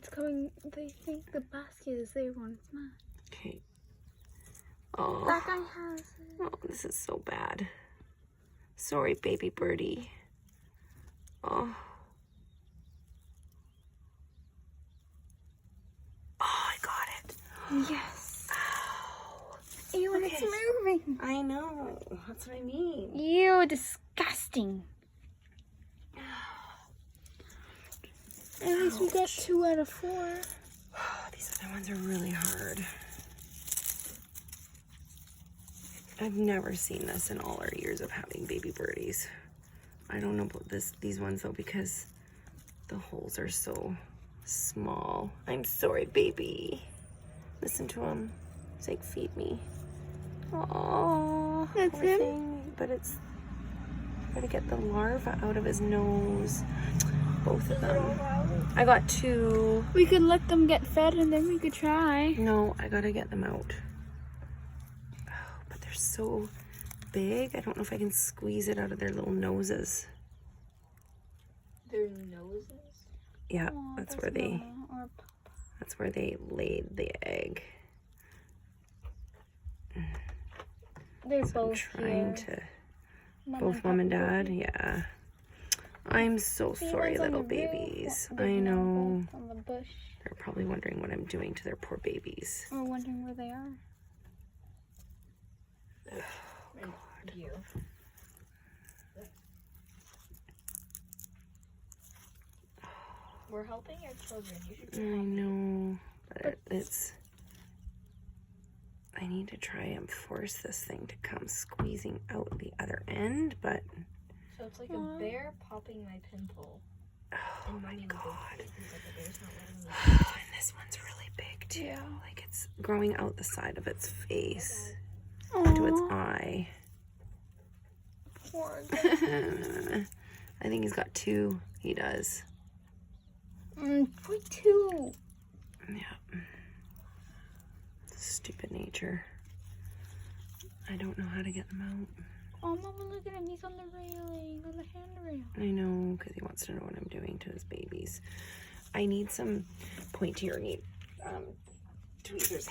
it's coming. They think the basket is their one. It's not. Okay. Oh. That guy has it. Oh, this is so bad. Sorry, baby birdie. Oh. Oh, I got it. Yes. Ow. Ew, and it's moving. I know. That's what I mean. Ew, disgusting. At least we got 2 out of 4. These other ones are really hard. I've never seen this in all our years of having baby birdies. I don't know about these ones though, because the holes are so small. I'm sorry, baby. Listen to him. He's like, feed me. Oh, That's poor him? thing. But it's gotta get the larva out of his nose. Both of them. I got 2. We could let them get fed and then we could try. No, I gotta get them out. Oh, but they're so big. I don't know if I can squeeze it out of their little noses. Their noses? Yeah, that's where they laid the egg. They're So I'm both trying here. to both mom and dad. Yeah. I'm so sorry, little babies. I know. On the bush. They're probably wondering what I'm doing to their poor babies. We're wondering where they are. Oh, God. We're helping our children. You should I know, but it's... I need to try and force this thing to come squeezing out the other end, but... So it's like a bear popping my pimple. Oh my God. Like And this one's really big too. Yeah. Like it's growing out the side of its face to its eye. Poor guy. I think he's got 2. He does. 2. Yeah. Stupid nature. I don't know how to get them out. Oh, Mama, look at him. He's on the railing, on the handrail. I know, because he wants to know what I'm doing to his babies. I need some pointier tweezers.